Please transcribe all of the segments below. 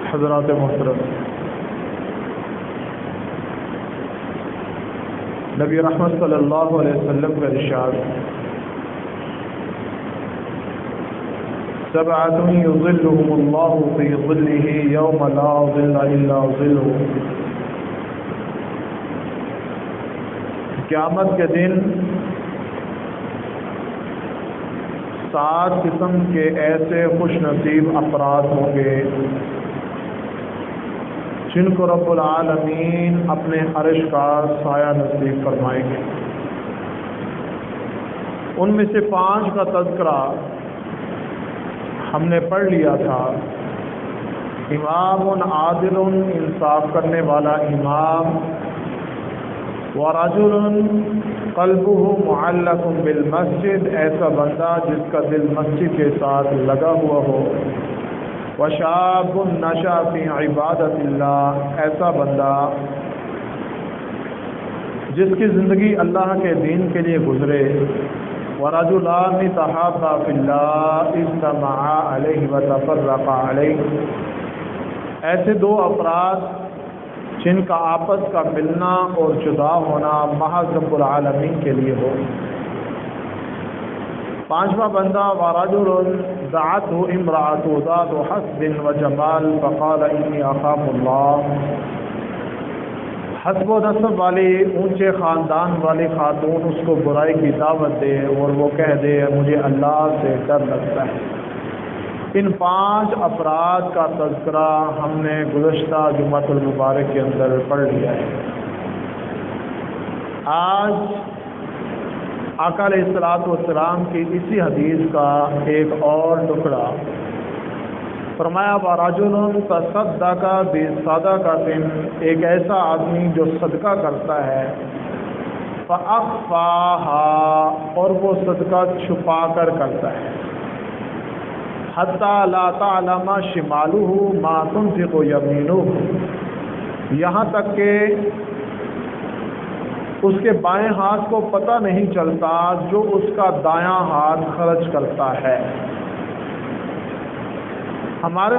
حضرات محترم، نبی رحمت صلی اللہ علیہ وسلم کا ارشاد، سبعۃ یظلهم اللہ فی ظلہ یوم لا ظل الا ظلہ۔ قیامت کے دن 7 قسم کے ایسے خوش نصیب افراد ہوں گے جن کو رب العالمین اپنے عرش کا سایہ نصیب فرمائیں گے۔ ان میں سے 5 کا تذکرہ ہم نے پڑھ لیا تھا۔ امام عادل، انصاف کرنے والا امام، ورجل قلبه معلق بالمسجد، ایسا بندہ جس کا دل مسجد کے ساتھ لگا ہوا ہو، وشاب نشأ فی عبادت اللہ، ایسا بندہ جس کی زندگی اللہ کے دین کے لیے گزرے، ورجلان تحابا فی اللہ اجتمعا علیہ وتفرقا علیہ، ایسے 2 افراد جن کا آپس کا ملنا اور جدا ہونا محض رب العالمین کے لیے ہو۔ 5واں بندہ، ورجل دعته امرأة ذات حسب وجمال فقال انی اخاف اللہ، حسب و نسب والی اونچے خاندان والی خاتون اس کو برائی کی دعوت دے اور وہ کہہ دے مجھے اللہ سے ڈر لگتا ہے۔ ان 5 افراد کا تذکرہ ہم نے گزشتہ جمعۃ المبارک کے اندر پڑھ لیا ہے۔ آج آقا علیہ الصلوۃ والسلام کی اسی حدیث کا ایک اور ٹکڑا فرمایا، ورجل تصدق بصدقۃ، ایک ایسا آدمی جو صدقہ کرتا ہے، فأخفاها، اور وہ صدقہ چھپا کر کرتا ہے، حتی لا تعلم شمالہ ما تنفق یمینہ، یہاں تک کہ اس کے بائیں ہاتھ کو پتہ نہیں چلتا جو اس کا دایاں ہاتھ خرچ کرتا ہے۔ ہمارے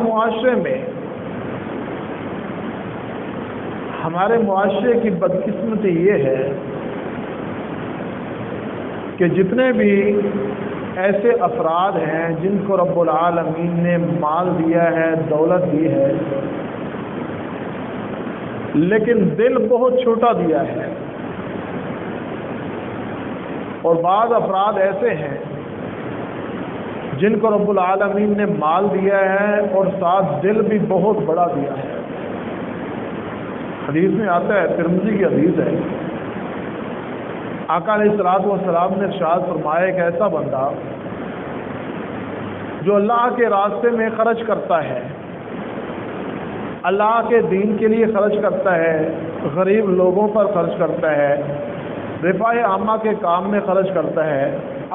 معاشرے کی بدقسمتی یہ ہے کہ جتنے بھی ایسے افراد ہیں جن کو رب العالمین نے مال دیا ہے، دولت دی ہے، لیکن دل بہت چھوٹا دیا ہے، اور بعض افراد ایسے ہیں جن کو رب العالمین نے مال دیا ہے اور ساتھ دل بھی بہت بڑا دیا ہے۔ حدیث میں آتا ہے، ترمذی کی حدیث ہے، آقا علیہ الصلوۃ والسلام نے ارشاد فرمایا، ایک ایسا بندہ جو اللہ کے راستے میں خرچ کرتا ہے، اللہ کے دین کے لیے خرچ کرتا ہے، غریب لوگوں پر خرچ کرتا ہے، رفاع عامہ کے کام میں خرچ کرتا ہے،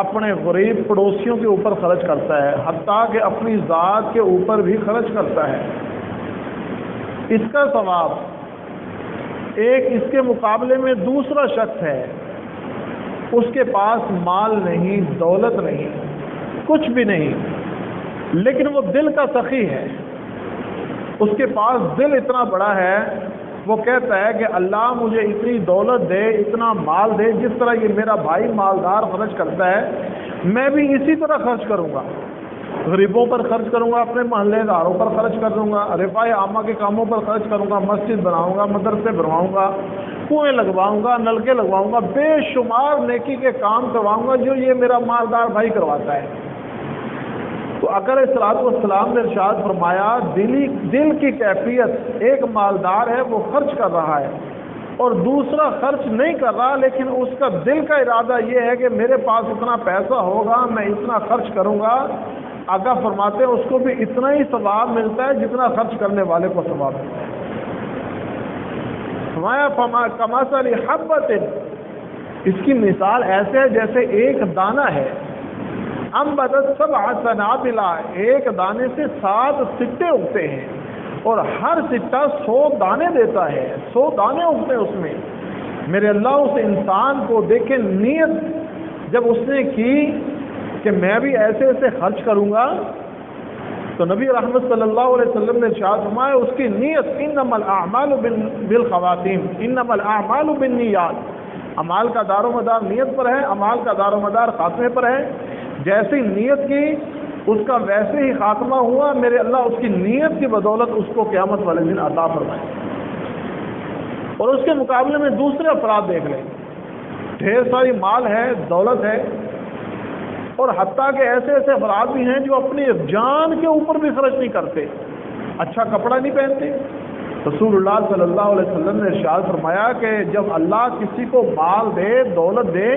اپنے غریب پڑوسیوں کے اوپر خرچ کرتا ہے، حتیٰ کہ اپنی ذات کے اوپر بھی خرچ کرتا ہے، اس کا ثواب ایک اس کے مقابلے میں دوسرا شخص ہے، اس کے پاس مال نہیں، دولت نہیں، کچھ بھی نہیں، لیکن وہ دل کا سخی ہے، اس کے پاس دل اتنا بڑا ہے، وہ کہتا ہے کہ اللہ مجھے اتنی دولت دے، اتنا مال دے، جس طرح یہ میرا بھائی مالدار خرچ کرتا ہے میں بھی اسی طرح خرچ کروں گا، غریبوں پر خرچ کروں گا، اپنے محلے داروں پر خرچ کروں گا، رفاع عامہ کے کاموں پر خرچ کروں گا، مسجد بناؤں گا، مدرسے بنواؤں گا، کنویں لگواؤں گا، نلکے لگواؤں گا، بے شمار نیکی کے کام کرواؤں گا جو یہ میرا مالدار بھائی کرواتا ہے۔ تو آقا علیہ الصلوۃ والسلام نے ارشاد فرمایا، دل کی کیفیت، ایک مالدار ہے وہ خرچ کر رہا ہے اور دوسرا خرچ نہیں کر رہا، لیکن اس کا دل کا ارادہ یہ ہے کہ میرے پاس اتنا پیسہ ہوگا، میں اتنا خرچ کروں گا۔ آقا فرماتے ہیں اس کو بھی اتنا ہی ثواب ملتا ہے جتنا خرچ کرنے والے کو ثواب ملتا ہے۔ فرمایا کمثل حبۃ، اس کی مثال ایسے ہے جیسے ایک دانہ ہے، انبتت 7 سنابل، ایک دانے سے 7 سٹے اگتے ہیں اور ہر سٹہ 100 دانے دیتا ہے، 100 دانے اگتے ہیں اس میں۔ میرے اللہ اس انسان کو دیکھیں، نیت جب اس نے کی کہ میں بھی ایسے ایسے خرچ کروں گا، تو نبی رحمت صلی اللہ علیہ وسلم نے ارشاد فرمایا اس کی نیت انما الاعمال بالخواتیم، انما الاعمال بالنیات، اعمال کا دار و مدار نیت پر ہے، اعمال کا دار و مدار خاتمے پر ہے. جیسی نیت کی اس کا ویسے ہی خاتمہ ہوا، میرے اللہ اس کی نیت کی بدولت اس کو قیامت والے دن عطا فرمائے. اور اس کے مقابلے میں دوسرے افراد دیکھ لیں، ڈھیر ساری مال ہے، دولت ہے، اور حتیٰ کہ ایسے ایسے افراد بھی ہیں جو اپنی جان کے اوپر بھی خرچ نہیں کرتے، اچھا کپڑا نہیں پہنتے. رسول اللہ صلی اللہ علیہ وسلم نے ارشاد فرمایا کہ جب اللہ کسی کو مال دے، دولت دے،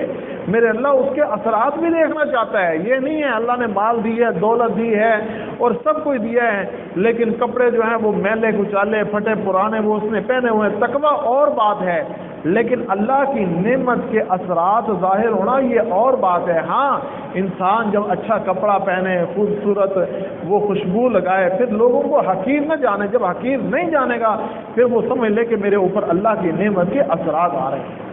میرے اللہ اس کے اثرات بھی دیکھنا چاہتا ہے. یہ نہیں ہے اللہ نے مال دی ہے، دولت دی ہے اور سب کچھ دیا ہے، لیکن کپڑے جو ہیں وہ میلے کچالے پھٹے پرانے وہ اس نے پہنے ہوئے. تقویٰ اور بات ہے، لیکن اللہ کی نعمت کے اثرات ظاہر ہونا یہ اور بات ہے. ہاں انسان جب اچھا کپڑا پہنے، خوبصورت وہ خوشبو لگائے، پھر لوگوں کو حقیر نہ جانے. جب حقیر نہیں جانے گا پھر وہ سمجھ لے کہ میرے اوپر اللہ کی نعمت کے اثرات آ رہے ہیں.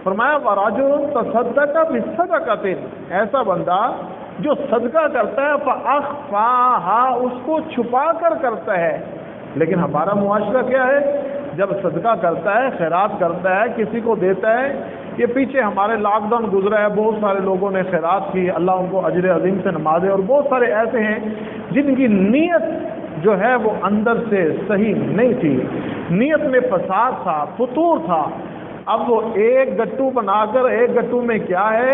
فرمایا وَرَجُلٌ تَصَدَّقَ بِالصَّدَقَةٍ، ایسا بندہ جو صدقہ کرتا ہے فَأَخْفَاهَا، اس کو چھپا کر کرتا ہے. لیکن ہمارا معاشرہ کیا ہے؟ جب صدقہ کرتا ہے، خیرات کرتا ہے، کسی کو دیتا ہے. یہ پیچھے ہمارے لاک ڈاؤن گزرا ہے، بہت سارے لوگوں نے خیرات کی، اللہ ان کو اجر عظیم سے نوازے. اور بہت سارے ایسے ہیں جن کی نیت جو ہے وہ اندر سے صحیح نہیں تھی، نیت میں فساد تھا، فتور تھا. اب وہ ایک گٹو بنا کر، ایک گٹو میں کیا ہے،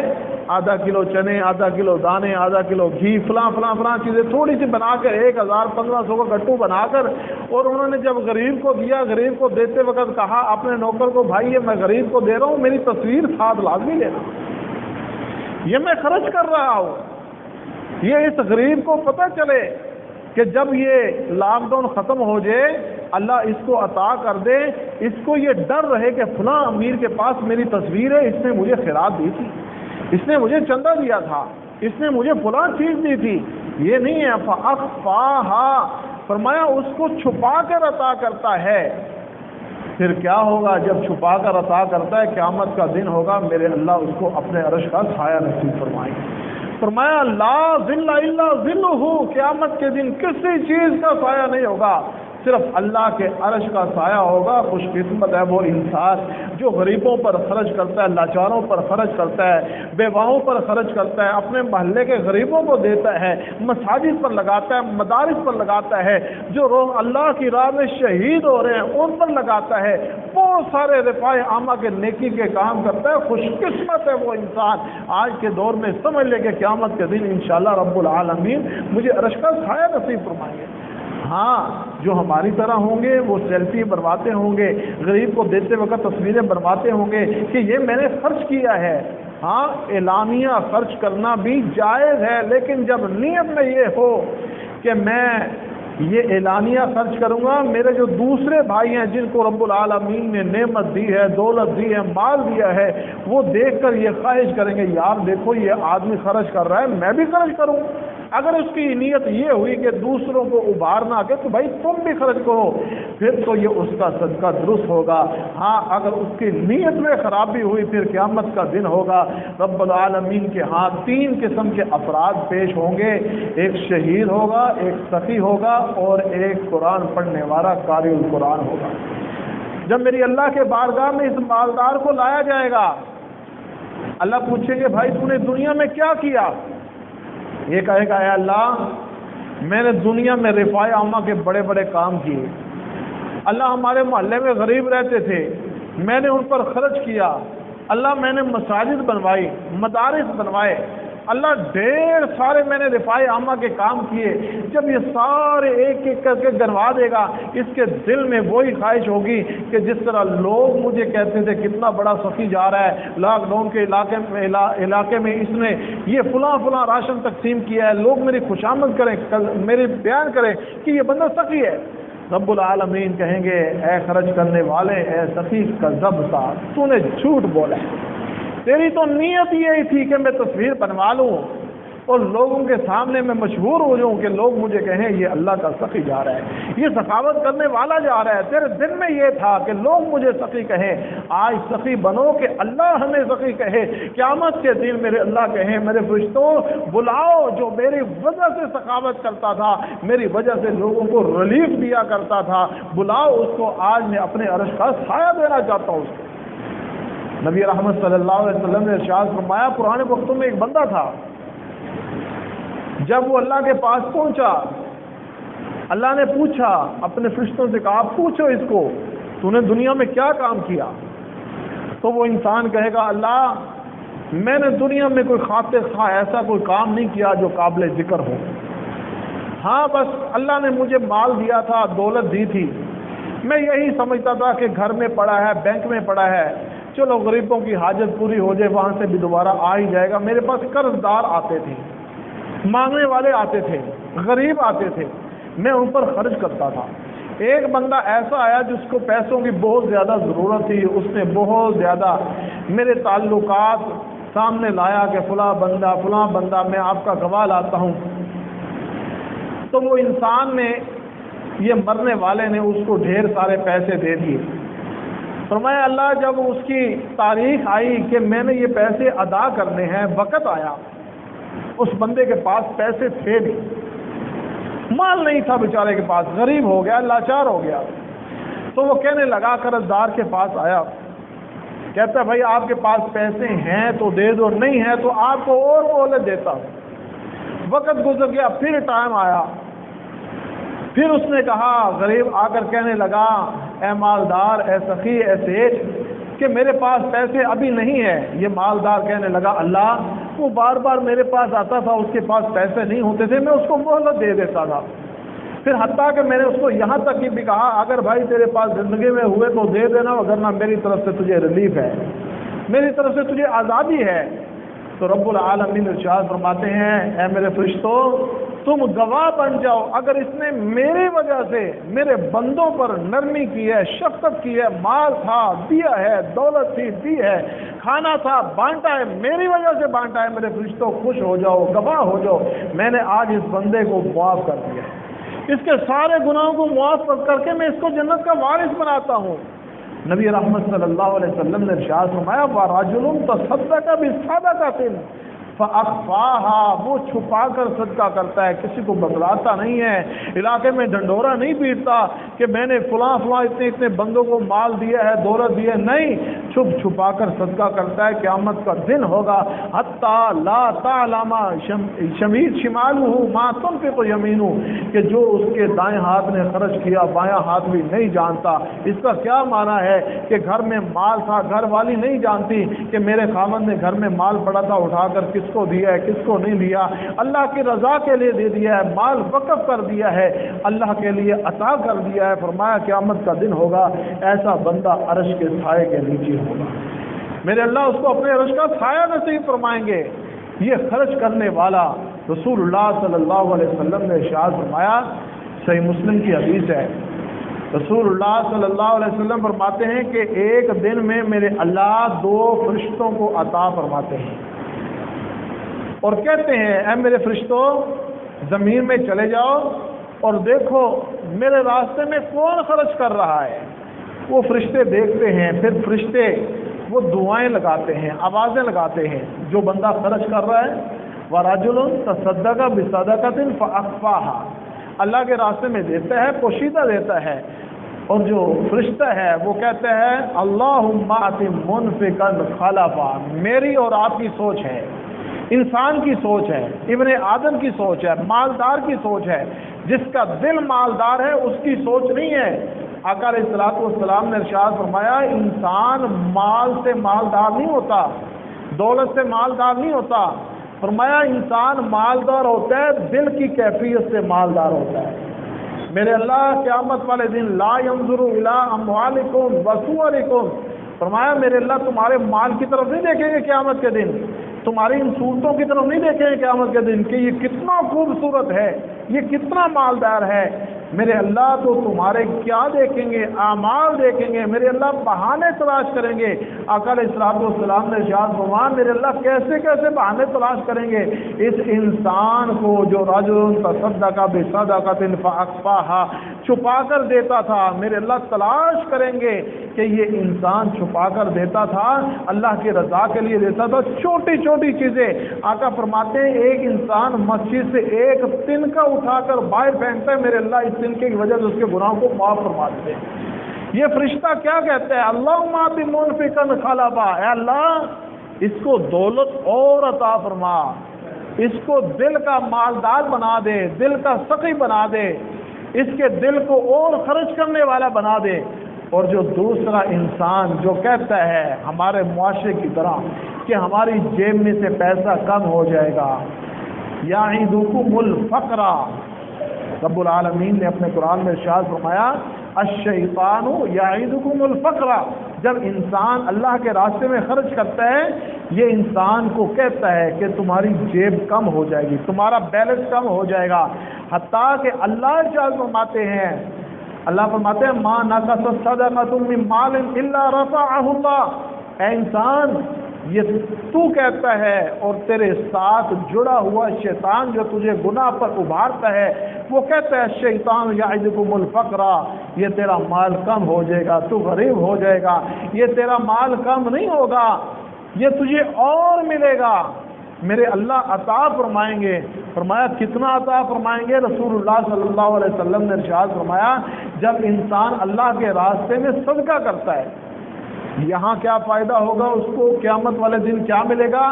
آدھا کلو چنے، آدھا کلو دانے، آدھا کلو گھی، فلاں فلاں فلاں چیزیں تھوڑی سی بنا کر 1000-1500 کا گٹو بنا کر، اور انہوں نے جب غریب کو دیا، غریب کو دیتے وقت کہا اپنے نوکر کو بھائی یہ میں غریب کو دے رہا ہوں، میری تصویر ساتھ لازمی لینا، یہ میں خرچ کر رہا ہوں. یہ اس غریب کو پتہ چلے کہ جب یہ لاک ڈاؤن ختم ہو جائے اللہ اس کو عطا کر دے، اس کو یہ ڈر رہے کہ فلاں امیر کے پاس میری تصویر ہے، اس نے مجھے خیرات دی تھی، اس نے مجھے چندہ دیا تھا، اس نے مجھے فلاں چیز دی تھی. یہ نہیں ہے. فَأَخْفَاهَا، فرمایا اس کو چھپا کر عطا کرتا ہے. پھر کیا ہوگا جب چھپا کر عطا کرتا ہے؟ قیامت کا دن ہوگا، میرے اللہ اس کو اپنے عرش کا سایہ نصیب فرمائیں گے. فرمایا لا ظل الا ظلہ، قیامت کے دن کسی چیز کا سایہ نہیں ہوگا، صرف اللہ کے عرش کا سایہ ہوگا. خوش قسمت ہے وہ انسان جو غریبوں پر خرچ کرتا ہے، لاچاروں پر خرچ کرتا ہے، بیواؤں پر خرچ کرتا ہے، اپنے محلے کے غریبوں کو دیتا ہے، مساجد پر لگاتا ہے، مدارس پر لگاتا ہے، جو روح اللہ کی راہ میں شہید ہو رہے ہیں ان پر لگاتا ہے، بہت سارے رفاع عامہ کے نیکی کے کام کرتا ہے. خوش قسمت ہے وہ انسان. آج کے دور میں سمجھ لے کہ قیامت کے دن انشاءاللہ رب العالمین مجھے عرش کا سایہ نصیب فرمائیں گے. ہاں جو ہماری طرح ہوں گے وہ سیلفی بنواتے ہوں گے، غریب کو دیتے وقت تصویریں بنواتے ہوں گے کہ یہ میں نے خرچ کیا ہے. ہاں اعلانیہ خرچ کرنا بھی جائز ہے، لیکن جب نیت میں یہ ہو کہ میں یہ اعلانیہ خرچ کروں گا، میرے جو دوسرے بھائی ہیں جن کو رب العالمین نے نعمت دی ہے، دولت دی ہے، مال دیا ہے، وہ دیکھ کر یہ خواہش کریں گے یار دیکھو یہ آدمی خرچ کر رہا ہے میں بھی خرچ کروں. اگر اس کی نیت یہ ہوئی کہ دوسروں کو ابھارنا کہ تو بھائی تم بھی خرچ کرو، پھر تو یہ اس کا صدقہ درست ہوگا. ہاں اگر اس کی نیت میں خرابی ہوئی پھر قیامت کا دن ہوگا، رب العالمین کے ہاں 3 قسم کے افراد پیش ہوں گے. ایک شہید ہوگا، ایک سخی ہوگا اور ایک قرآن پڑھنے والا قاری القرآن ہوگا. جب میری اللہ کے بارگاہ میں اس مالدار کو لایا جائے گا، اللہ پوچھیں گے بھائی تو نے دنیا میں کیا کیا؟ یہ کہے گا اے اللہ میں نے دنیا میں رفاع عامہ کے بڑے بڑے کام کیے. اللہ ہمارے محلے میں غریب رہتے تھے، میں نے ان پر خرچ کیا. اللہ میں نے مساجد بنوائی، مدارس بنوائے. اللہ ڈھیر سارے میں نے رفاع عامہ کے کام کیے. جب یہ سارے ایک ایک کر کے گنوا دے گا، اس کے دل میں وہی خواہش ہوگی کہ جس طرح لوگ مجھے کہتے تھے کتنا بڑا سخی جا رہا ہے، لاک ڈاؤن کے علاقے میں اس نے یہ فلاں فلاں راشن تقسیم کیا ہے، لوگ میری خوشامد کریں، میری بیان کریں کہ یہ بندہ سخی ہے. رب العالمین کہیں گے اے خرچ کرنے والے، اے سخی کذبتا، تو نے جھوٹ بولا ہے، تیری تو نیت یہی تھی کہ میں تصویر بنوا لوں، اور لوگوں کے سامنے میں مشہور ہو جاؤں کہ لوگ مجھے کہیں یہ اللہ کا سخی جا رہا ہے، یہ سخاوت کرنے والا جا رہا ہے۔ تیرے دل میں یہ تھا کہ لوگ مجھے سخی کہیں، آج سخی بنو کہ اللہ ہمیں سخی کہے۔ قیامت کے دن میرے اللہ کہیں میرے فرشتوں بلاؤ جو میری وجہ سے سخاوت کرتا تھا، میری وجہ سے لوگوں کو ریلیف دیا کرتا تھا، بلاؤ اس کو، آج میں اپنے عرش کا سایہ دینا چاہتا ہوں اس کو۔ نبی رحمت صلی اللہ علیہ وسلم نے ارشاد فرمایا پرانے وقتوں میں ایک بندہ تھا، جب وہ اللہ کے پاس پہنچا، اللہ نے پوچھا اپنے فرشتوں سے کہا پوچھو اس کو تو نے دنیا میں کیا کام کیا؟ تو وہ انسان کہے گا اللہ میں نے دنیا میں کوئی خاطر خواہ ایسا کوئی کام نہیں کیا جو قابل ذکر ہو، ہاں بس اللہ نے مجھے مال دیا تھا، دولت دی تھی، میں یہی سمجھتا تھا کہ گھر میں پڑا ہے، بینک میں پڑا ہے، چلو غریبوں کی حاجت پوری ہو جائے، وہاں سے بھی دوبارہ آ ہی جائے گا۔ میرے پاس قرض دار آتے تھے، مانگنے والے آتے تھے، غریب آتے تھے، میں ان پر خرچ کرتا تھا۔ ایک بندہ ایسا آیا جس کو پیسوں کی بہت زیادہ ضرورت تھی، اس نے بہت زیادہ میرے تعلقات سامنے لایا کہ فلاں بندہ میں آپ کا گواہ لاتا ہوں، تو وہ انسان نے، یہ مرنے والے نے اس کو ڈھیر سارے پیسے دے دیے۔ فرمایا اللہ جب اس کی تاریخ آئی کہ میں نے یہ پیسے ادا کرنے ہیں، وقت آیا، اس بندے کے پاس پیسے تھے نہیں، مال نہیں تھا بیچارے کے پاس، غریب ہو گیا، لاچار ہو گیا، تو وہ کہنے لگا قرض دار کے پاس آیا، کہتا ہے بھائی آپ کے پاس پیسے ہیں تو دے دو، نہیں ہے تو آپ کو اور مہلت دیتا ہوں۔ وقت گزر گیا، پھر ٹائم آیا، پھر اس نے کہا، غریب آ کر کہنے لگا اے مالدار، اے سخی، اے سیٹ کہ میرے پاس پیسے ابھی نہیں ہے۔ یہ مالدار کہنے لگا اللہ وہ بار بار میرے پاس آتا تھا، اس کے پاس پیسے نہیں ہوتے تھے، میں اس کو مہلت دے دیتا تھا، پھر حتیٰ کہ میں نے اس کو یہاں تک بھی کہا اگر بھائی تیرے پاس زندگی میں ہوئے تو دے دینا، ورنہ میری طرف سے تجھے ریلیف ہے، میری طرف سے تجھے آزادی ہے۔ تو رب العالمین ارشاد فرماتے ہیں اے میرے فرشتوں تم گواہ بن جاؤ، اگر اس نے میری وجہ سے میرے بندوں پر نرمی کی ہے، شفقت کی ہے، مال تھا دیا ہے، دولت تھی دی ہے، کھانا تھا بانٹا ہے، میری وجہ سے بانٹا ہے، میرے فرشتوں خوش ہو جاؤ، گواہ ہو جاؤ، میں نے آج اس بندے کو معاف کر دیا، اس کے سارے گناہوں کو معاف کر کے میں اس کو جنت کا وارث بناتا ہوں۔ نبی رحمت صلی اللہ علیہ وسلم نے ارشاد فرمایا وَرَجُلٌ تَصَدَّقَ بِصَدَقَةٍ فَأَخْفَاهَا، وہ چھپا کر صدقہ کرتا ہے، کسی کو بتلاتا نہیں ہے، علاقے میں ڈنڈورا نہیں پیٹتا کہ میں نے فلاں اتنے بندوں کو مال دیا ہے، دولت دی ہے، نہیں، چھپا کر صدقہ کرتا ہے۔ قیامت کا دن ہوگا حَتَّى لَا تَعْلَمَ شِمَالُهُ مَا تُنْفِقُ يَمِينُهُ، کہ جو اس کے دائیں ہاتھ نے خرچ کیا بایاں ہاتھ بھی نہیں جانتا۔ اس کا کیا معنی ہے کہ گھر میں مال تھا، گھر والی نہیں جانتی کہ میرے خاوند نے گھر میں مال پڑا تھا، اٹھا کر کس کو دیا ہے، کس کو نہیں دیا، اللہ کی رضا کے لیے دے دیا ہے، مال وقف کر دیا ہے، اللہ کے لیے عطا کر دیا ہے۔ فرمایا قیامت کا دن ہوگا ایسا بندہ عرش کے سائے کے نیچے ہوگا، میرے اللہ اس کو اپنے عرش کا سایہ نصیب فرمائیں گے۔ یہ خرچ کرنے والا رسول اللہ صلی اللہ علیہ وسلم نے ارشاد فرمایا، صحیح مسلم کی حدیث ہے، رسول اللہ صلی اللہ علیہ وسلم فرماتے ہیں کہ ایک دن میں میرے اللہ 2 فرشتوں کو عطا فرماتے ہیں اور کہتے ہیں اے میرے فرشتوں زمین میں چلے جاؤ اور دیکھو میرے راستے میں کون خرچ کر رہا ہے۔ وہ فرشتے دیکھتے ہیں، پھر فرشتے وہ دعائیں لگاتے ہیں، آوازیں لگاتے ہیں، جو بندہ خرچ کر رہا ہے وَرَجُلٌ تَصَدَّقَ بِصَدَقَةٍ فَأَخْفَاهَا، اللہ کے راستے میں دیتا ہے، پوشیدہ دیتا ہے، اور جو فرشتہ ہے وہ کہتے ہیں اللہم آتِ مُنْفِقًا خَلَفًا، میری اور آپ کی سوچ ہے، انسان کی سوچ ہے، ابن آدم کی سوچ ہے، مالدار کی سوچ ہے، جس کا دل مالدار ہے اس کی سوچ نہیں ہے۔ آقا علیہ الصلوۃ والسلام نے ارشاد فرمایا انسان مال سے مالدار نہیں ہوتا، دولت سے مالدار نہیں ہوتا، فرمایا انسان مالدار ہوتا ہے دل کی کیفیت سے مالدار ہوتا ہے۔ میرے اللہ قیامت والے دن لا ينظر الى اموالکم وصورکم، فرمایا میرے اللہ تمہارے مال کی طرف نہیں دیکھیں گے قیامت کے دن، تمہاری ان صورتوں کی طرف نہیں دیکھیں گے قیامت کے دن کہ یہ کتنا خوبصورت ہے، یہ کتنا مالدار ہے، میرے اللہ تو تمہارے کیا دیکھیں گے؟ اعمال دیکھیں گے، میرے اللہ بہانے تلاش کریں گے۔ آقا علیہ الصلوۃ والسلام نے ارشاد فرمایا میرے اللہ کیسے کیسے بہانے تلاش کریں گے؟ اس انسان کو جو رجل تصدق بصدقۃ فاخفاها چھپا کر دیتا تھا، میرے اللہ تلاش کریں گے کہ یہ انسان چھپا کر دیتا تھا، اللہ کی رضا کے لیے دیتا تھا، چھوٹی چھوٹی چیزیں۔ آقا فرماتے ہیں ایک انسان مسجد سے ایک تنکا اٹھا کر باہر پھینکتا ہے، میرے اللہ اس تنکے کی وجہ سے اس کے گناہوں کو معاف فرما دیتے ہیں۔ یہ فرشتہ کیا کہتا ہے؟ اللہم آتی منفقا خلفا، اے اللہ اس کو دولت اور عطا فرما، اس کو دل کا مالدار بنا دے، دل کا سخی بنا دے، اس کے دل کو اور خرچ کرنے والا بنا دے۔ اور جو دوسرا انسان جو کہتا ہے ہمارے معاشرے کی طرح کہ ہماری جیب میں سے پیسہ کم ہو جائے گا، یعیدکم الفقر، رب العالمین نے اپنے قرآن میں ارشاد فرمایا الشیطان یعیدکم الفقر، جب انسان اللہ کے راستے میں خرچ کرتا ہے یہ انسان کو کہتا ہے کہ تمہاری جیب کم ہو جائے گی، تمہارا بیلنس کم ہو جائے گا، حتیٰ کہ اللہ ارشاد فرماتے ہیں، اللہ فرماتے ہیں ما نقص صدقۃ من مال الا رفعہ اللہ، اے انسان یہ تو کہتا ہے اور تیرے ساتھ جڑا ہوا شیطان جو تجھے گناہ پر ابھارتا ہے وہ کہتا ہے شیطان یعدکم الفقر، یہ تیرا مال کم ہو جائے گا، تو غریب ہو جائے گا، یہ تیرا مال کم نہیں ہوگا، یہ تجھے اور ملے گا، میرے اللہ عطا فرمائیں گے۔ فرمایا کتنا عطا فرمائیں گے؟ رسول اللہ صلی اللہ علیہ وسلم نے ارشاد فرمایا جب انسان اللہ کے راستے میں صدقہ کرتا ہے یہاں کیا فائدہ ہوگا اس کو، قیامت والے دن کیا ملے گا؟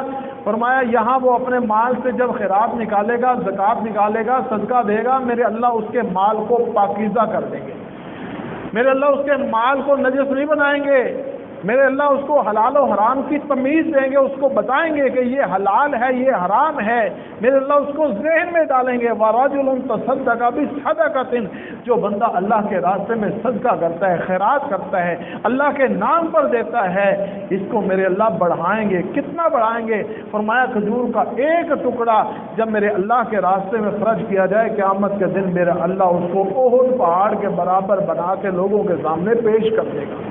فرمایا یہاں وہ اپنے مال سے جب خیرات نکالے گا، زکوٰۃ نکالے گا، صدقہ دے گا، میرے اللہ اس کے مال کو پاکیزہ کر دیں گے، میرے اللہ اس کے مال کو نجس نہیں بنائیں گے، میرے اللہ اس کو حلال و حرام کی تمیز دیں گے، اس کو بتائیں گے کہ یہ حلال ہے یہ حرام ہے، میرے اللہ اس کو ذہن میں ڈالیں گے۔ وَرَجُلٌ تَصَدَّقَ بِصَدَقَةٍ، جو بندہ اللہ کے راستے میں صدقہ کرتا ہے، خیرات کرتا ہے، اللہ کے نام پر دیتا ہے، اس کو میرے اللہ بڑھائیں گے۔ کتنا بڑھائیں گے؟ فرمایا کھجور کا ایک ٹکڑا جب میرے اللہ کے راستے میں خرچ کیا جائے قیامت کے دن میرے اللہ اس کو احد پہاڑ کے برابر بنا کے لوگوں کے سامنے پیش کر دے گا،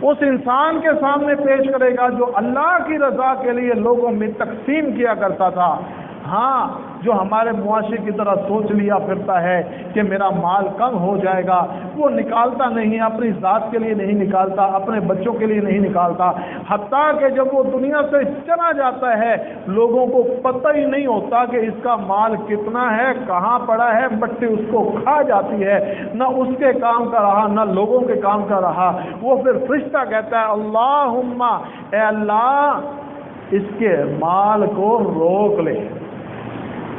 اس انسان کے سامنے پیش کرے گا جو اللہ کی رضا کے لیے لوگوں میں تقسیم کیا کرتا تھا۔ ہاں جو ہمارے معاشرے کی طرح سوچ لیا پھرتا ہے کہ میرا مال کم ہو جائے گا، وہ نکالتا نہیں، اپنی ذات کے لیے نہیں نکالتا، اپنے بچوں کے لیے نہیں نکالتا، حتیٰ کہ جب وہ دنیا سے چلا جاتا ہے لوگوں کو پتہ ہی نہیں ہوتا کہ اس کا مال کتنا ہے، کہاں پڑا ہے، مٹی اس کو کھا جاتی ہے، نہ اس کے کام کا رہا نہ لوگوں کے کام کا رہا۔ وہ پھر فرشتہ کہتا ہے اللہم، اے اللہ اس کے مال کو روک لے،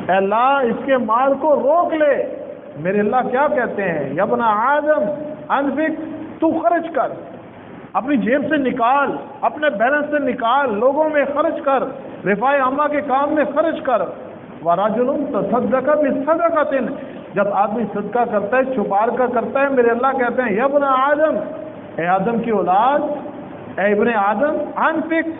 اے اللہ اس کے مال کو روک لے۔ میرے اللہ کیا کہتے ہیں؟ یا ابن آدم انفق، تو خرچ کر، اپنی جیب سے نکال، اپنے بیلنس سے نکال، لوگوں میں خرچ کر، رفاع عامہ کے کام میں خرچ کر۔ وَرَجُلٌ تَصَدَّقَ بِصَدَقَةٍ، جب آدمی صدقہ کرتا ہے چھپا کر کرتا ہے، میرے اللہ کہتے ہیں یا ابن آدم، اے آدم کی اولاد، اے ابن آدم انفق،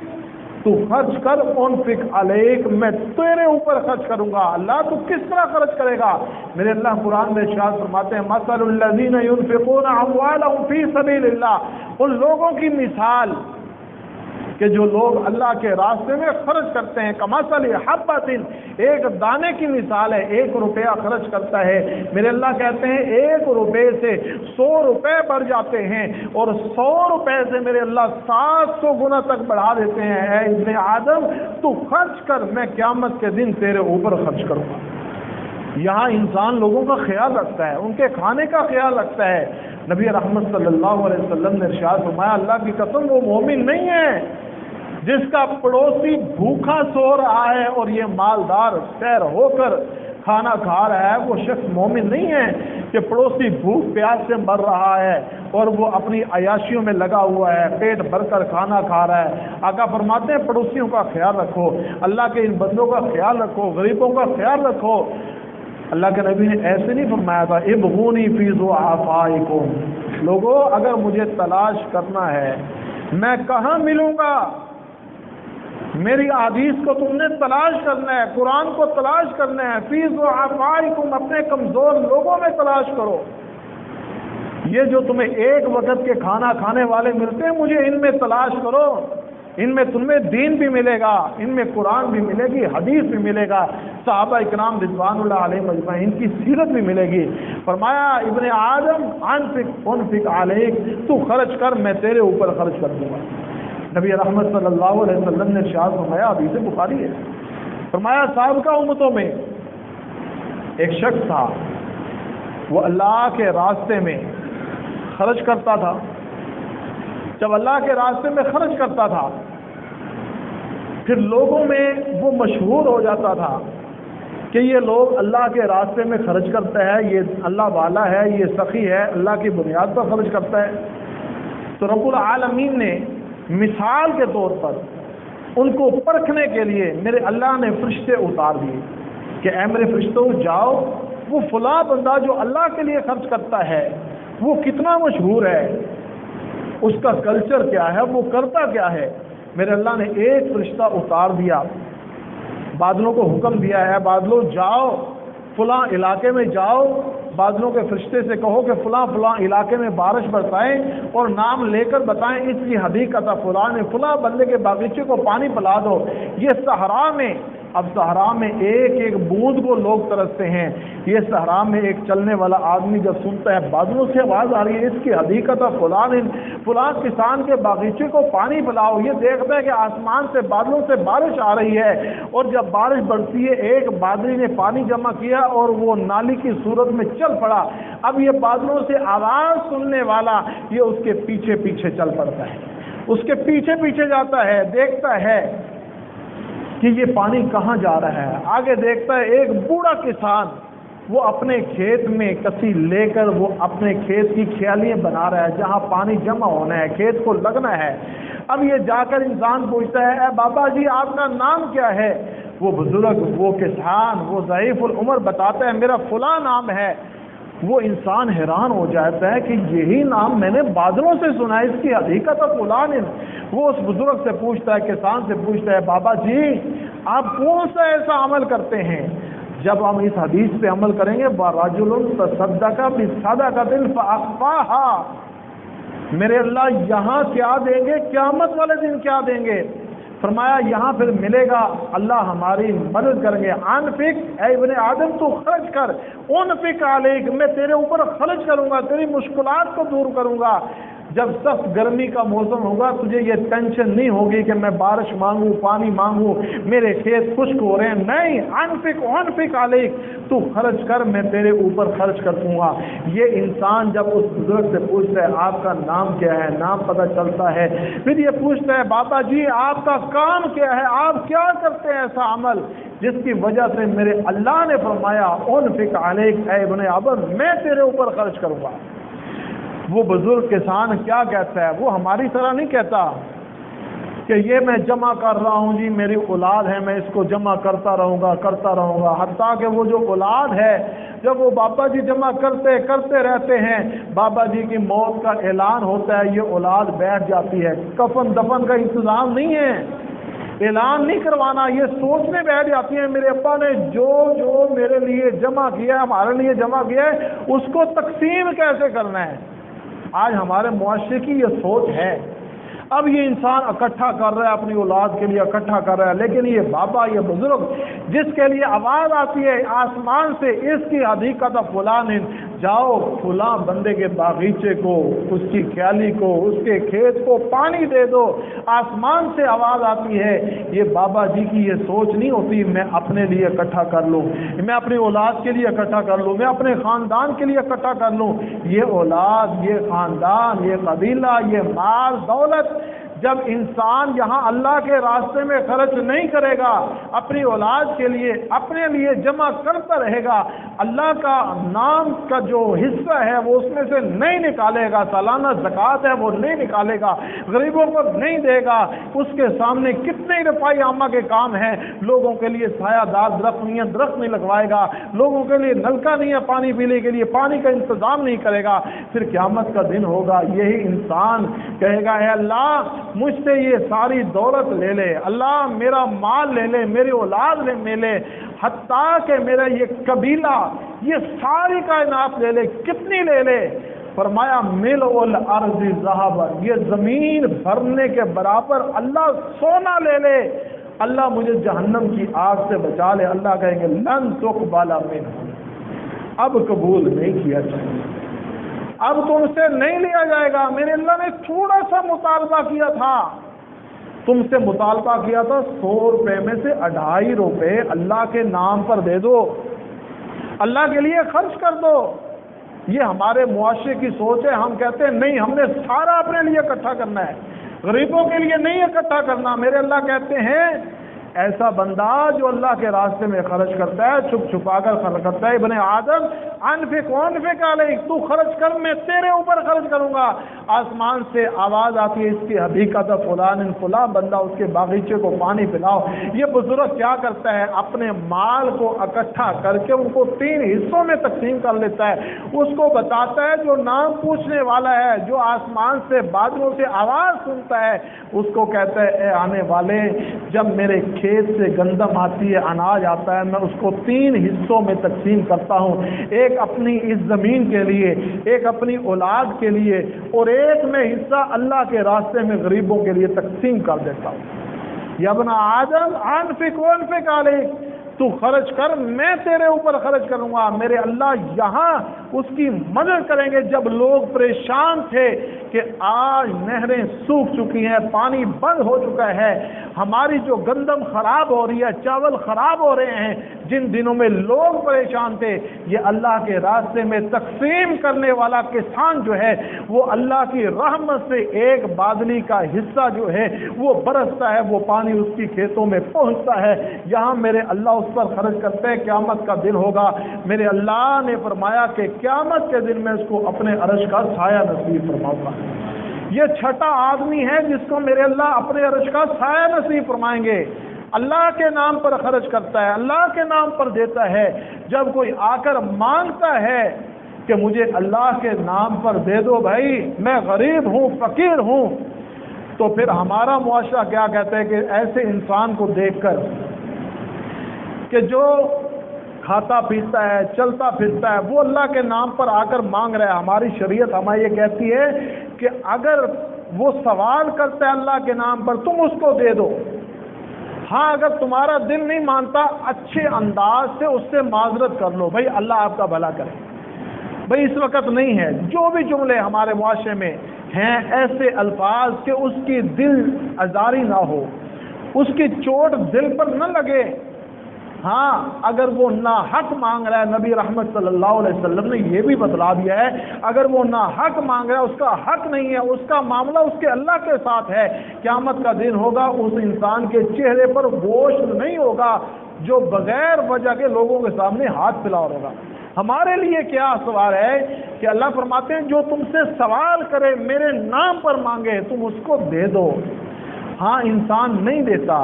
تو خرچ کر، انفق علیک، میں تیرے اوپر خرچ کروں گا۔ اللہ تو کس طرح خرچ کرے گا؟ میرے اللہ قرآن میں ارشاد فرماتے ہیں مثل الذین ينفقون اموالهم فی سبیل اللہ، ان لوگوں کی مثال کہ جو لوگ اللہ کے راستے میں خرچ کرتے ہیں، کمثل حبۃ، ایک دانے کی مثال ہے، 1 روپیہ خرچ کرتا ہے، میرے اللہ کہتے ہیں 1 روپے سے 100 روپے بڑھ جاتے ہیں، اور 100 روپے سے میرے اللہ 700 گنا تک بڑھا دیتے ہیں۔ اے ابن آدم تو خرچ کر، میں قیامت کے دن تیرے اوپر خرچ کروں گا۔ یہاں انسان لوگوں کا خیال رکھتا ہے، ان کے کھانے کا خیال رکھتا ہے۔ نبی رحمت صلی اللہ علیہ وسلم نے ارشاد فرمایا اللہ کی قسم وہ مومن نہیں ہے جس کا پڑوسی بھوکا سو رہا ہے اور یہ مالدار سیر ہو کر کھانا کھا رہا ہے، وہ شخص مومن نہیں ہے کہ پڑوسی بھوک پیاس سے مر رہا ہے اور وہ اپنی عیاشیوں میں لگا ہوا ہے، پیٹ بھر کر کھانا کھا رہا ہے۔ آقا فرماتے ہیں پڑوسیوں کا خیال رکھو، اللہ کے ان بندوں کا خیال رکھو، غریبوں کا خیال رکھو۔ اللہ کے نبی نے ایسے نہیں فرمایا تھا ابغونی فی ضعفائکم، لوگوں اگر مجھے تلاش کرنا ہے میں کہاں ملوں گا؟ میری احادیث کو تم نے تلاش کرنا ہے، قرآن کو تلاش کرنا ہے، فی ضعفائکم، اپنے کمزور لوگوں میں تلاش کرو۔ یہ جو تمہیں ایک وقت کے کھانا کھانے والے ملتے ہیں، مجھے ان میں تلاش کرو، ان میں تمہیں دین بھی ملے گا، ان میں قرآن بھی ملے گی، حدیث بھی ملے گا، صحابہ اکرام رضوان اللہ علیہم اجمعین کی سیرت بھی ملے گی۔ فرمایا ابن آدم انفق علیک، تو خرچ کر، میں تیرے اوپر خرچ کر دوں گا۔ نبی رحمت صلی اللہ علیہ وسلم نے ارشاد فرمایا، حدیث بخاری ہے، فرمایا سابقہ امتوں میں ایک شخص تھا، وہ اللہ کے راستے میں خرچ کرتا تھا۔ جب اللہ کے راستے میں خرچ کرتا تھا، پھر لوگوں میں وہ مشہور ہو جاتا تھا کہ یہ لوگ اللہ کے راستے میں خرچ کرتا ہے، یہ اللہ والا ہے، یہ سخی ہے، اللہ کی بنیاد پر خرچ کرتا ہے۔ تو رب العالمین نے مثال کے طور پر ان کو پرکھنے کے لیے میرے اللہ نے فرشتے اتار دیے کہ اے میرے فرشتوں، جاؤ وہ فلاں بندہ جو اللہ کے لیے خرچ کرتا ہے وہ کتنا مشہور ہے، اس کا کلچر کیا ہے، وہ کرتا کیا ہے۔ میرے اللہ نے ایک فرشتہ اتار دیا، بادلوں کو حکم دیا ہے، بادلوں جاؤ فلاں علاقے میں جاؤ، بادلوں کے فرشتے سے کہو کہ فلاں فلاں علاقے میں بارش برسائیں اور نام لے کر بتائیں اس کی حدیقت فلاں نے، فلاں بندے کے باغیچے کو پانی پلا دو۔ یہ صحرا میں، اب صحرا میں ایک ایک بوند کو لوگ ترستے ہیں، یہ صحرا میں ایک چلنے والا آدمی جب سنتا ہے بادلوں سے آواز آ رہی ہے اس کی حدیقت فلاں نے، فلاں کسان کے باغیچے کو پانی پلاؤ، یہ دیکھتا ہے کہ آسمان سے بادلوں سے بارش آ رہی ہے، اور جب بارش برسی ہے ایک بادری نے پانی جمع کیا اور وہ نالی کی صورت میں چل پڑا۔ اب یہ بادلوں سے آواز سننے والا یہ اس کے پیچھے پیچھے چل پڑتا ہے، اس کے پیچھے پیچھے جاتا ہے، دیکھتا ہے کہ یہ پانی کہاں جا رہا ہے۔ آگے دیکھتا ہے ایک بوڑھا کسان وہ اپنے کھیت میں کسی لے کر وہ اپنے کھیت کی کھیالیاں بنا رہا ہے جہاں پانی جمع ہونا ہے، کھیت کو لگنا ہے۔ اب یہ جا کر انسان پوچھتا ہے اے بابا جی آپ کا نام کیا ہے؟ وہ بزرگ، وہ کسان، وہ ضعیف العمر بتاتا ہے میرا فلاں نام ہے۔ وہ انسان حیران ہو جاتا ہے کہ یہی نام میں نے بادلوں سے سنا ہے، اس کی حقیقت فلاں ہے۔ وہ اس بزرگ سے پوچھتا ہے، کسان سے پوچھتا ہے بابا جی آپ کون سا ایسا عمل کرتے ہیں؟ جب ہم اس حدیث پہ عمل کریں گے رجل تصدق بصدقۃ فاخفاها، میرے اللہ یہاں کیا دیں گے، قیامت والے دن کیا دیں گے؟ فرمایا یہاں پھر ملے گا اللہ ہماری مدد کریں گے۔ انفق، اے ابن آدم تو خرچ کر، انفق علیک، میں تیرے اوپر خرچ کروں گا، تیری مشکلات کو دور کروں گا۔ جب سخت گرمی کا موسم ہوگا تجھے یہ ٹینشن نہیں ہوگی کہ میں بارش مانگوں، پانی مانگوں، میرے کھیت خشک ہو رہے ہیں، نہیں، انفق علیک، تو خرچ کر، میں تیرے اوپر خرچ کر دوں گا۔ یہ انسان جب اس بزرگ سے پوچھتا ہے آپ کا نام کیا ہے، نام پتہ چلتا ہے، پھر یہ پوچھتا ہے بابا جی آپ کا کام کیا ہے، آپ کیا کرتے ہیں ایسا عمل جس کی وجہ سے میرے اللہ نے فرمایا انفق علیک، اے ابن آدم میں تیرے اوپر خرچ کروں گا۔ وہ بزرگ کسان کیا کہتا ہے؟ وہ ہماری طرح نہیں کہتا کہ یہ میں جمع کر رہا ہوں جی، میری اولاد ہے، میں اس کو جمع کرتا رہوں گا، حتیٰ کہ وہ جو اولاد ہے جب وہ بابا جی جمع کرتے رہتے ہیں، بابا جی کی موت کا اعلان ہوتا ہے یہ اولاد بیٹھ جاتی ہے، کفن دفن کا انتظام نہیں ہے، اعلان نہیں کروانا، یہ سوچنے بیٹھ جاتی ہیں میرے ابا نے جو میرے لیے جمع کیا ہے، ہمارے لیے جمع کیا ہے، اس کو تقسیم کیسے کرنا ہے۔ آج ہمارے معاشرے کی یہ سوچ ہے۔ اب یہ انسان اکٹھا کر رہا ہے، اپنی اولاد کے لیے اکٹھا کر رہا ہے، لیکن یہ بابا، یہ بزرگ جس کے لیے آواز آتی ہے آسمان سے اس کی حدیقت فلاں، جاؤ فلاں بندے کے باغیچے کو، اس کی کھیالی کو، اس کے کھیت کو پانی دے دو، آسمان سے آواز آتی ہے۔ یہ بابا جی کی یہ سوچ نہیں ہوتی میں اپنے لیے اکٹھا کر لوں، میں اپنی اولاد کے لیے اکٹھا کر لوں، میں اپنے خاندان کے لیے اکٹھا کر لوں۔ یہ اولاد، یہ خاندان، یہ قبیلہ، یہ مال دولت جب انسان یہاں اللہ کے راستے میں خرچ نہیں کرے گا، اپنی اولاد کے لیے، اپنے لیے جمع کرتا رہے گا، اللہ کا نام کا جو حصہ ہے وہ اس میں سے نہیں نکالے گا، سالانہ زکوٰۃ ہے وہ نہیں نکالے گا، غریبوں کو نہیں دے گا، اس کے سامنے کتنے رفاہی عامہ کے کام ہیں، لوگوں کے لیے سایہ دار درخت نہیں ہے، درخت نہیں لگوائے گا، لوگوں کے لیے نلکا نہیں ہے پانی پینے کے لیے، پانی کا انتظام نہیں کرے گا، پھر قیامت کا دن ہوگا، یہی انسان کہے گا اے اللہ مجھ سے یہ ساری دولت لے لے، اللہ میرا مال لے لے، میری اولاد لے لے، حتیٰ کہ میرا یہ قبیلہ، یہ ساری کائنات لے لے، کتنی لے لے؟ فرمایا ملء الارض ذہبا، یہ زمین بھرنے کے برابر اللہ سونا لے لے، اللہ مجھے جہنم کی آگ سے بچا لے۔ اللہ کہیں گے لن تقبل منہ، اب قبول نہیں کیا جائے گا، اب تم سے نہیں لیا جائے گا۔ میرے اللہ نے تھوڑا سا مطالبہ کیا تھا، تم سے مطالبہ کیا تھا 100 روپے میں سے 2.5 روپے اللہ کے نام پر دے دو، اللہ کے لیے خرچ کر دو۔ یہ ہمارے معاشرے کی سوچ ہے، ہم کہتے ہیں نہیں ہم نے سارا اپنے لیے اکٹھا کرنا ہے، غریبوں کے لیے نہیں اکٹھا کرنا۔ میرے اللہ کہتے ہیں ایسا بندہ جو اللہ کے راستے میں خرچ کرتا ہے، چھپ چھپا کر خرچ کرتا ہے، ابن آدم انفق علیک، تو خرچ کر میں تیرے اوپر خرچ کروں گا۔ آسمان سے آواز آتی ہے اس کی حدیقت فلان فلاں بندہ، اس کے باغیچے کو پانی پلاؤ۔ یہ بزرگ کیا کرتا ہے؟ اپنے مال کو اکٹھا کر کے ان کو 3 حصوں میں تقسیم کر لیتا ہے، اس کو بتاتا ہے جو نام پوچھنے والا ہے، جو آسمان سے بادلوں سے آواز سنتا ہے، اس کو کہتا ہے اے آنے والے، جب میرے کھیت سے گندم آتی ہے، اناج آتا ہے، میں اس کو 3 حصوں میں تقسیم کرتا ہوں، ایک اپنی اس زمین کے لیے، ایک اپنی اولاد کے لیے، اور ایک میں حصہ اللہ کے راستے میں غریبوں کے لیے تقسیم کر دیتا ہوں۔ یا ابن آدم انفق علیک، تو خرچ کر میں تیرے اوپر خرچ کروں گا۔ میرے اللہ یہاں اس کی مدد کریں گے جب لوگ پریشان تھے کہ آج نہریں سوکھ چکی ہیں، پانی بند ہو چکا ہے، ہماری جو گندم خراب ہو رہی ہے، چاول خراب ہو رہے ہیں، جن دنوں میں لوگ پریشان تھے، یہ اللہ کے راستے میں تقسیم کرنے والا کسان جو ہے وہ اللہ کی رحمت سے ایک بادلی کا حصہ جو ہے وہ برستا ہے، وہ پانی اس کی کھیتوں میں پہنچتا ہے، یہاں میرے اللہ اس پر خرچ کرتے ہیں۔ قیامت کا دن ہوگا، میرے اللہ نے فرمایا کہ قیامت کے دن میں اس کو اپنے عرش کا سایہ نصیب فرماؤں گا۔ یہ چھٹا آدمی ہے جس کو میرے اللہ اپنے عرش کا سایہ نصیب فرمائیں گے۔ اللہ کے نام پر خرچ کرتا ہے، اللہ کے نام پر دیتا ہے۔ جب کوئی آ کر مانگتا ہے کہ مجھے اللہ کے نام پر دے دو بھائی، میں غریب ہوں، فقیر ہوں، تو پھر ہمارا معاشرہ کیا کہتا ہے کہ ایسے انسان کو دیکھ کر کہ جو کھاتا پیتا ہے، چلتا پھرتا ہے، وہ اللہ کے نام پر آ کر مانگ رہا ہے، ہماری شریعت ہمیں یہ کہتی ہے کہ اگر وہ سوال کرتا ہے اللہ کے نام پر تم اس کو دے دو۔ ہاں اگر تمہارا دل نہیں مانتا، اچھے انداز سے اس سے معذرت کر لو، بھائی اللہ آپ کا بھلا کرے، بھائی اس وقت نہیں ہے۔ جو بھی جملے ہمارے معاشرے میں ہیں ایسے الفاظ کہ اس کی دل آزاری نہ ہو، اس کی چوٹ دل پر نہ لگے۔ ہاں اگر وہ ناحق مانگ رہا ہے، نبی رحمت صلی اللہ علیہ وسلم نے یہ بھی بتلا دیا ہے، اگر وہ ناحق مانگ رہا ہے، اس کا حق نہیں ہے، اس کا معاملہ اس کے اللہ کے ساتھ ہے، قیامت کا دن ہوگا، اس انسان کے چہرے پر گوشت نہیں ہوگا جو بغیر وجہ کے لوگوں کے سامنے ہاتھ پھیلا ہوگا۔ ہمارے لیے کیا سوال ہے کہ اللہ فرماتے ہیں جو تم سے سوال کرے، میرے نام پر مانگے، تم اس کو دے دو۔ ہاں انسان نہیں دیتا،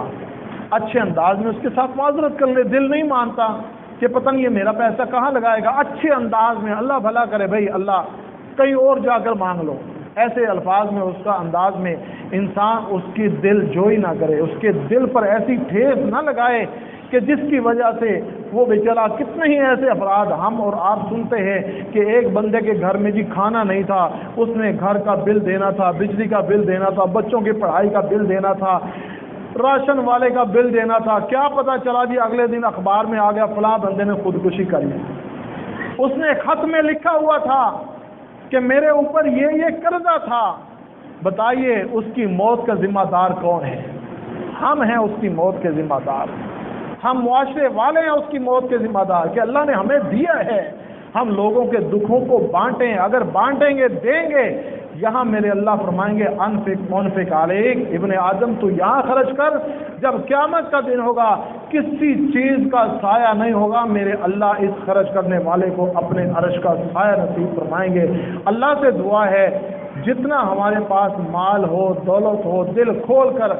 اچھے انداز میں اس کے ساتھ معذرت کر لے، دل نہیں مانتا کہ پتہ نہیں یہ میرا پیسہ کہاں لگائے گا، اچھے انداز میں اللہ بھلا کرے بھائی، اللہ کہیں اور جا کر مانگ لو، ایسے الفاظ میں اس کا انداز میں انسان اس کی دل جوئی نہ کرے، اس کے دل پر ایسی ٹھیس نہ لگائے کہ جس کی وجہ سے وہ بیچارہ، کتنے ہی ایسے افراد ہم اور آپ سنتے ہیں کہ ایک بندے کے گھر میں جی کھانا نہیں تھا، اس نے گھر کا بل دینا تھا، بجلی کا بل دینا تھا، بچوں کی پڑھائی کا بل دینا تھا، راشن والے کا بل دینا تھا، کیا پتا چلا جی اگلے دن اخبار میں آ گیا فلاں بندے نے خودکشی کری۔ اس نے خط میں لکھا ہوا تھا کہ میرے اوپر یہ قرضہ تھا۔ بتائیے اس کی موت کا ذمہ دار کون ہے؟ ہم ہیں اس کی موت کے ذمہ دار، ہم معاشرے والے ہیں اس کی موت کے ذمہ دار کہ اللہ نے ہمیں دیا ہے، ہم لوگوں کے دکھوں کو بانٹیں، اگر بانٹیں گے دیں گے۔ یہاں میرے اللہ فرمائیں گے انفق علیک، ابن آدم تو یہاں خرچ کر، جب قیامت کا دن ہوگا کسی چیز کا سایہ نہیں ہوگا، میرے اللہ اس خرچ کرنے والے کو اپنے عرش کا سایہ نصیب فرمائیں گے۔ اللہ سے دعا ہے جتنا ہمارے پاس مال ہو، دولت ہو، دل کھول کر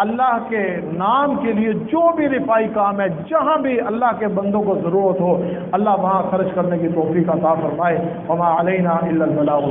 اللہ کے نام کے لیے جو بھی رفائی کام ہے، جہاں بھی اللہ کے بندوں کو ضرورت ہو، اللہ وہاں خرچ کرنے کی توفیق عطا فرمائے۔ وما علینا الا البلاغ۔